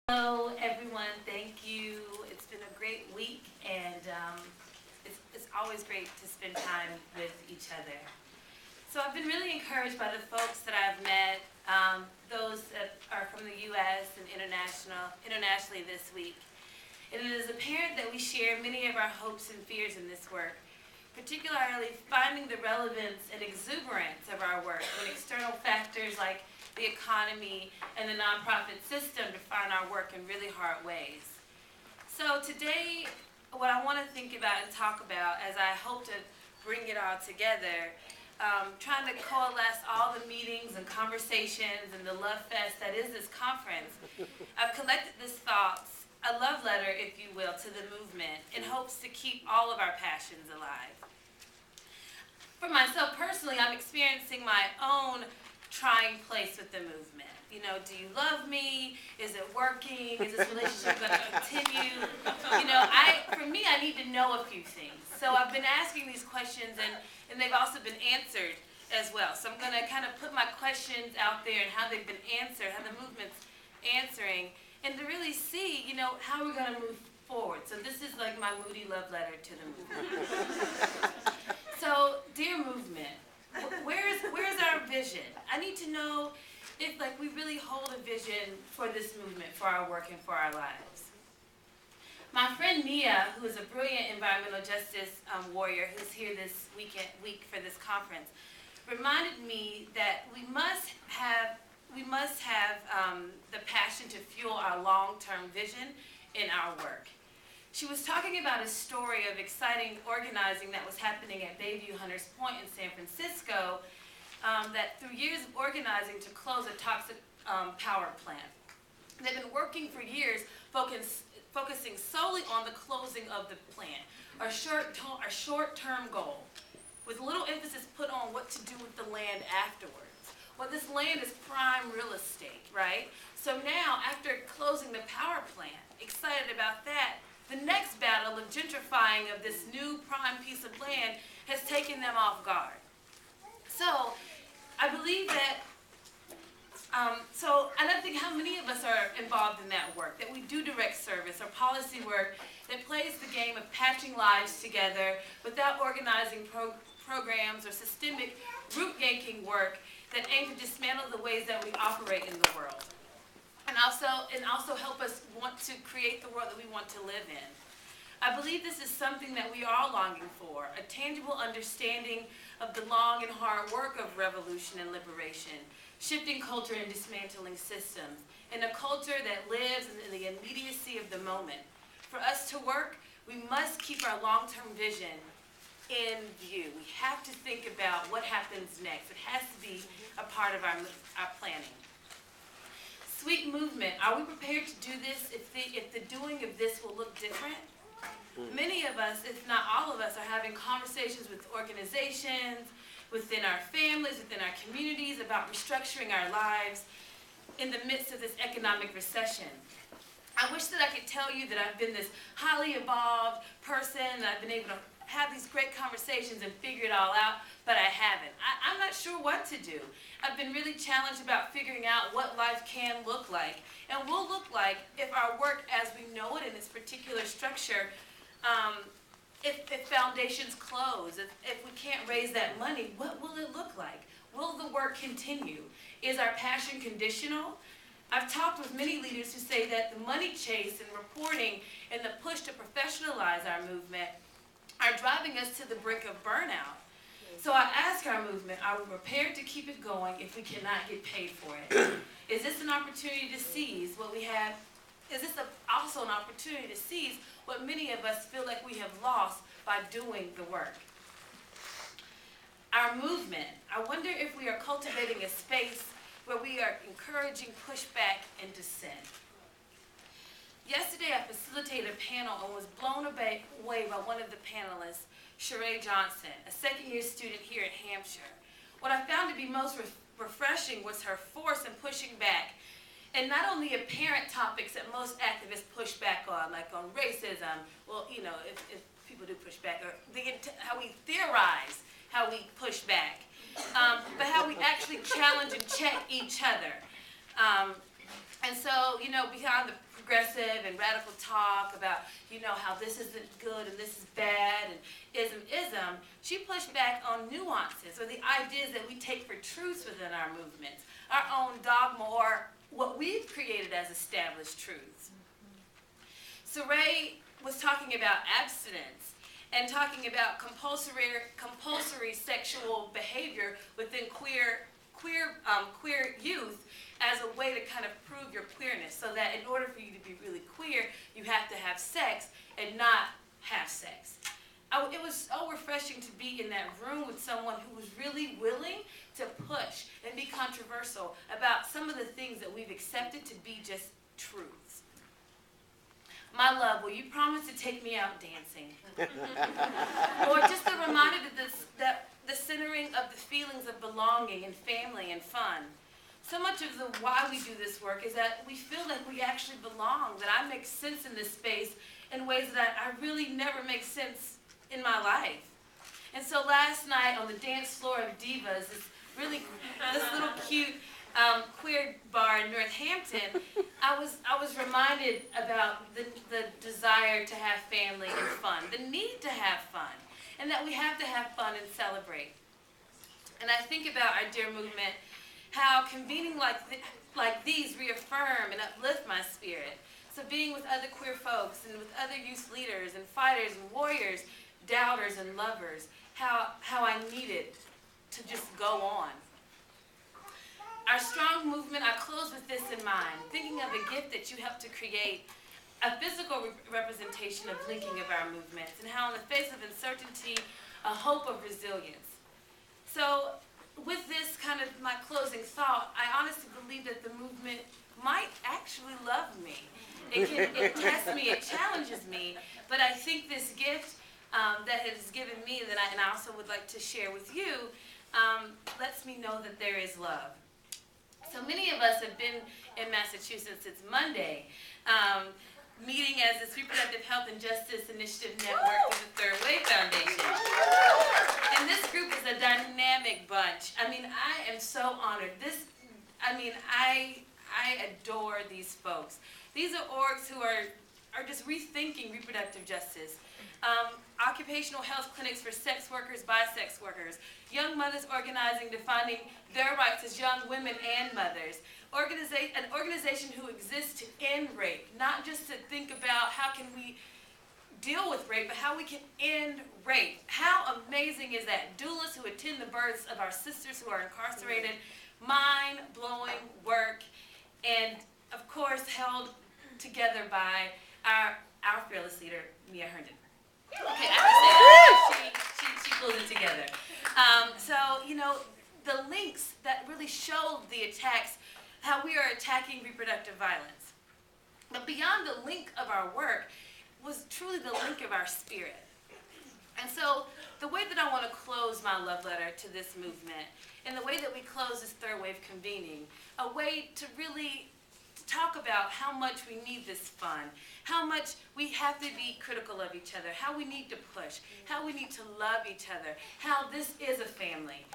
Hello, everyone. Thank you. It's been a great week, and it's always great to spend time with each other. So I've been really encouraged by the folks that I've met, those that are from the U.S. and internationally this week. And it is apparent that we share many of our hopes and fears in this work, particularly finding the relevance and exuberance of our work when external factors like the economy and the nonprofit system define our work in really hard ways. So today, what I want to think about and talk about as I hope to bring it all together, trying to coalesce all the meetings and conversations and the love fest that is this conference, I've collected these thoughts, a love letter, if you will, to the movement in hopes to keep all of our passions alive. For myself personally, I'm experiencing my own trying place with the movement. You know, do you love me? Is it working? Is this relationship going to continue? For me, I need to know a few things. So I've been asking these questions, and they've also been answered as well. So I'm going to kind of put my questions out there and how they've been answered, how the movement's answering, and to really see, how we're going to move forward. So this is like my moody love letter to the movement. So, dear movement, where's our vision? I need to know if we really hold a vision for this movement, for our work, and for our lives. My friend Mia, who is a brilliant environmental justice warrior who's here this week for this conference, reminded me that we must have the passion to fuel our long-term vision in our work. She was talking about a story of exciting organizing that was happening at Bayview Hunters Point in San Francisco, that through years of organizing to close a toxic power plant. They've been working for years focusing solely on the closing of the plant, a short-term goal, with little emphasis put on what to do with the land afterwards. Well, this land is prime real estate, right? So now, after closing the power plant, excited about that, the next battle of gentrifying of this new prime piece of land has taken them off guard. So I believe that, and I think how many of us are involved in that work, that we do direct service or policy work that plays the game of patching lives together without organizing programs or systemic root-yanking work that aim to dismantle the ways that we operate in the world. And also help us want to create the world that we want to live in. I believe this is something that we are all longing for, a tangible understanding of the long and hard work of revolution and liberation, shifting culture and dismantling systems, and a culture that lives in the immediacy of the moment. For us to work, we must keep our long-term vision in view. We have to think about what happens next. It has to be a part of our planning. Sweet movement, are we prepared to do this if the doing of this will look different? Many of us, if not all of us, are having conversations with organizations, within our families, within our communities, about restructuring our lives in the midst of this economic recession. I wish that I could tell you that I've been this highly evolved person, and I've been able to have these great conversations and figure it all out, but I haven't. I'm not sure what to do. I've been really challenged about figuring out what life can look like and will look like if our work as we know it in this particular structure, if foundations close, if we can't raise that money, what will it look like? Will the work continue? Is our passion conditional? I've talked with many leaders who say that the money chase and reporting and the push to professionalize our movement are driving us to the brink of burnout. So I ask our movement, are we prepared to keep it going if we cannot get paid for it? Is this an opportunity to seize what we have? Is this also an opportunity to seize what many of us feel like we have lost by doing the work? Our movement, I wonder if we are cultivating a space where we are encouraging pushback and dissent. Yesterday, I facilitated a panel and was blown away by one of the panelists, Sheree Johnson, a second-year student here at Hampshire. What I found to be most refreshing was her force in pushing back, and not only apparent topics that most activists push back on, like on racism, if people do push back, or how we theorize how we push back, but how we actually challenge and check each other. And so, beyond the progressive and radical talk about, you know, how this isn't good and this is bad and ism. She pushed back on nuances or the ideas that we take for truths within our movements, our own dogma or what we've created as established truths. Saray was talking about abstinence and talking about compulsory sexual behavior within queer youth as a way to kind of prove your queerness, so that in order for you to be really queer, you have to have sex and not have sex. It was so refreshing to be in that room with someone who was really willing to push and be controversial about some of the things that we've accepted to be just truths. My love, will you promise to take me out dancing? Or just a reminder that the centering of the feelings of belonging and family and fun. So much of the why we do this work is that we feel like we actually belong, that I make sense in this space in ways that I really never make sense in my life. And so last night on the dance floor of Divas, this little cute queer bar in Northampton, I was reminded about the desire to have family and fun, the need to have fun, and that we have to have fun and celebrate. And I think about our dear movement, how convening like these reaffirm and uplift my spirit. So being with other queer folks and with other youth leaders and fighters and warriors, doubters and lovers, how I needed to just go on. Our strong movement, I close with this in mind, thinking of a gift that you helped to create, a physical representation of linking of our movements, and how in the face of uncertainty, a hope of resilience. So with this kind of my closing thought, I honestly believe that the movement might actually love me. It tests me, it challenges me, but I think this gift that it has given me, and I also would like to share with you, lets me know that there is love. So many of us have been in Massachusetts since Monday, meeting as this Reproductive Health and Justice Initiative Network through the Third Wave Foundation. And this group is a dynamic bunch. I mean, I am so honored. I adore these folks. These are orgs who are just rethinking reproductive justice. Occupational health clinics for sex workers, bisex workers, young mothers organizing, defining their rights as young women and mothers, an organization who exists to end rape, not just to think about how can we deal with rape, but how we can end rape. How amazing is that? Doulas who attend the births of our sisters who are incarcerated, mind-blowing work, and of course held together by our fearless leader, Mia Herndon. Okay, I have to say that. She pulled it together. So, you know, the links that really showed the attacks, how we are attacking reproductive violence. But beyond the link of our work was truly the link of our spirit. And so the way that I want to close my love letter to this movement, and the way that we close this third wave convening, a way to really talk about how much we need this fun, how much we have to be critical of each other, how we need to push, how we need to love each other, how this is a family,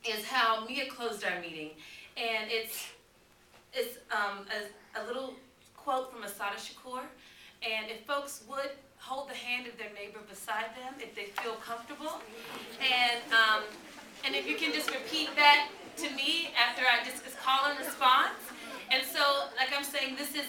is how Mia closed our meeting. And it's a little quote from Assata Shakur. And if folks would hold the hand of their neighbor beside them, if they feel comfortable, and if you can just repeat that to me after I just call and response. And so, like I'm saying, this is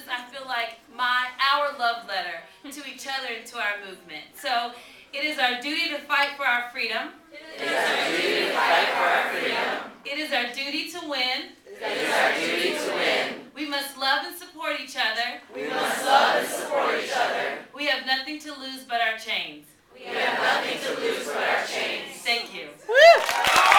I feel like our love letter to each other and to our movement. So it is our duty to fight for our freedom. It is our duty to fight for our freedom. It is our duty to win. It is our duty to win. We must love and support each other. We must love and support each other. We have nothing to lose but our chains. We have nothing to lose but our chains. Thank you. Woo!